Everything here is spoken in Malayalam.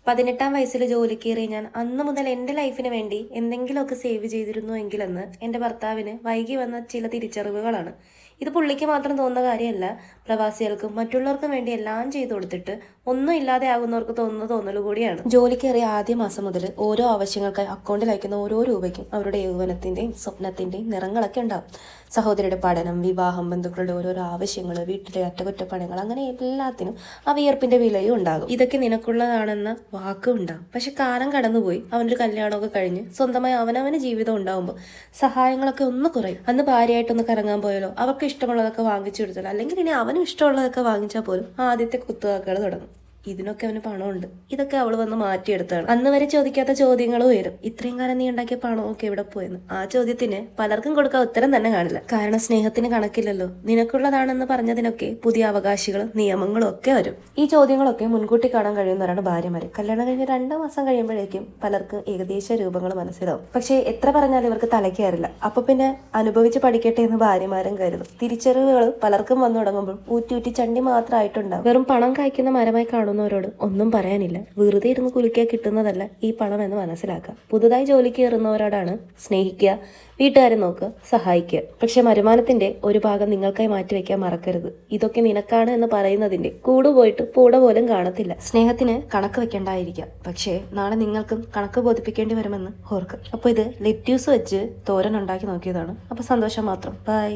18-ാം വയസ്സിൽ ജോലിക്ക് കയറി ഞാൻ അന്ന് മുതൽ എൻ്റെ ലൈഫിന് വേണ്ടി എന്തെങ്കിലുമൊക്കെ സേവ് ചെയ്തിരുന്നു എങ്കിലെന്ന് എൻ്റെ ഭർത്താവിന് വൈകി വന്ന ചില തിരിച്ചറിവുകളാണ്. ഇത് പുള്ളിക്ക് മാത്രം തോന്നുന്ന കാര്യമല്ല, പ്രവാസികൾക്കും മറ്റുള്ളവർക്കും വേണ്ടി എല്ലാം ചെയ്തു കൊടുത്തിട്ട് ഒന്നും ഇല്ലാതെ ആകുന്നവർക്ക് തോന്നുന്ന തോന്നൽ കൂടിയാണ്. ജോലിക്ക് കയറിയ ആദ്യ മാസം മുതൽ ഓരോ ആവശ്യങ്ങൾക്കായി അക്കൗണ്ടിൽ അയക്കുന്ന ഓരോ രൂപയ്ക്കും അവരുടെ യൗവനത്തിൻ്റെയും സ്വപ്നത്തിൻ്റെയും നിറങ്ങളൊക്കെ ഉണ്ടാവും. സഹോദരിയുടെ പഠനം, വിവാഹം, ബന്ധുക്കളുടെ ഓരോരോ ആവശ്യങ്ങൾ, വീട്ടിലെ അറ്റകുറ്റപ്പണികൾ, അങ്ങനെ എല്ലാത്തിനും ആ വിയർപ്പിൻ്റെ വിലയും ഉണ്ടാകും. ഇതൊക്കെ നിനക്കുള്ളതാണെന്ന വാക്കും ഉണ്ടാകും. പക്ഷെ കാലം കടന്നുപോയി അവനൊരു കല്യാണമൊക്കെ കഴിഞ്ഞ് സ്വന്തമായി അവനവന് ജീവിതം ഉണ്ടാകുമ്പോൾ സഹായങ്ങളൊക്കെ ഒന്ന് കുറയും. അന്ന് ഭാര്യയായിട്ടൊന്ന് കറങ്ങാൻ പോയാലോ, അവർക്ക് ഇഷ്ടമുള്ളതൊക്കെ വാങ്ങിച്ചു കൊടുത്താലോ, അല്ലെങ്കിൽ ഇനി അവനും ഇഷ്ടമുള്ളതൊക്കെ വാങ്ങിച്ചാൽ പോലും ആദ്യത്തെ കുത്തുവാക്കുകൾ തുടങ്ങും. ഇതിനൊക്കെ അവന് പണമുണ്ട്, ഇതൊക്കെ അവൾ വന്ന് മാറ്റിയെടുത്താണ്. അന്ന് വരെ ചോദിക്കാത്ത ചോദ്യങ്ങൾ ഉയരും. ഇത്രയും കാലം നീ ഉണ്ടാക്കിയ പണമൊക്കെ എവിടെ പോയെന്ന്. ആ ചോദ്യത്തിന് പലർക്കും കൊടുക്കാൻ ഉത്തരം തന്നെ കാണില്ല. കാരണം സ്നേഹത്തിന് കണക്കില്ലല്ലോ. നിനക്കുള്ളതാണെന്ന് പറഞ്ഞതിനൊക്കെ പുതിയ അവകാശികളും നിയമങ്ങളും ഒക്കെ വരും. ഈ ചോദ്യങ്ങളൊക്കെ മുൻകൂട്ടി കാണാൻ കഴിയുന്നവരാണ് ഭാര്യമാര്. കല്യാണം കഴിഞ്ഞ് 2 മാസം കഴിയുമ്പോഴേക്കും പലർക്ക് ഏകദേശ രൂപങ്ങൾ മനസ്സിലാവും. പക്ഷേ എത്ര പറഞ്ഞാലും ഇവർക്ക് തലയ്ക്കേറില്ല. അപ്പൊ പിന്നെ അനുഭവിച്ച് പഠിക്കട്ടെ എന്ന് ഭാര്യമാരും കരുതും. തിരിച്ചറിവുകൾ പലർക്കും വന്നു തുടങ്ങുമ്പോൾ ഊറ്റി ചണ്ടി മാത്രമായിട്ടുണ്ടാവും. വെറും പണം കായ്ക്കുന്ന മരമായി കാണുന്നവരോട് ഒന്നും പറയാനില്ല. വെറുതെ ഇരുന്ന് കുലുക്കിയാൽ കിട്ടുന്നതല്ല ഈ പണം എന്ന് മനസ്സിലാക്കുക. പുതുതായി ജോലിക്ക് കയറുന്നവരോടാണ് സ്നേഹിക്കുക, വീട്ടുകാരെ നോക്കുക, സഹായിക്കുക. പക്ഷെ വരുമാനത്തിന്റെ ഒരു ഭാഗം നിങ്ങൾക്കായി മാറ്റിവെക്കാൻ മറക്കരുത്. ഇതൊക്കെ നിനക്കാണ് എന്ന് പറയുന്നതിന്റെ കൂടുപോയിട്ട് പൂട പോലും കാണത്തില്ല. സ്നേഹത്തിന് കണക്ക് വെക്കേണ്ടായിരിക്കാം, പക്ഷേ നാളെ നിങ്ങൾക്കും കണക്ക് ബോധിപ്പിക്കേണ്ടി വരുമെന്ന് ഓർക്കുക. അപ്പോൾ ഇത് ലെറ്റ്യൂസ് വെച്ച് തോരൻ ഉണ്ടാക്കി നോക്കിയതാണ്. അപ്പോൾ സന്തോഷം മാത്രം. ബൈ.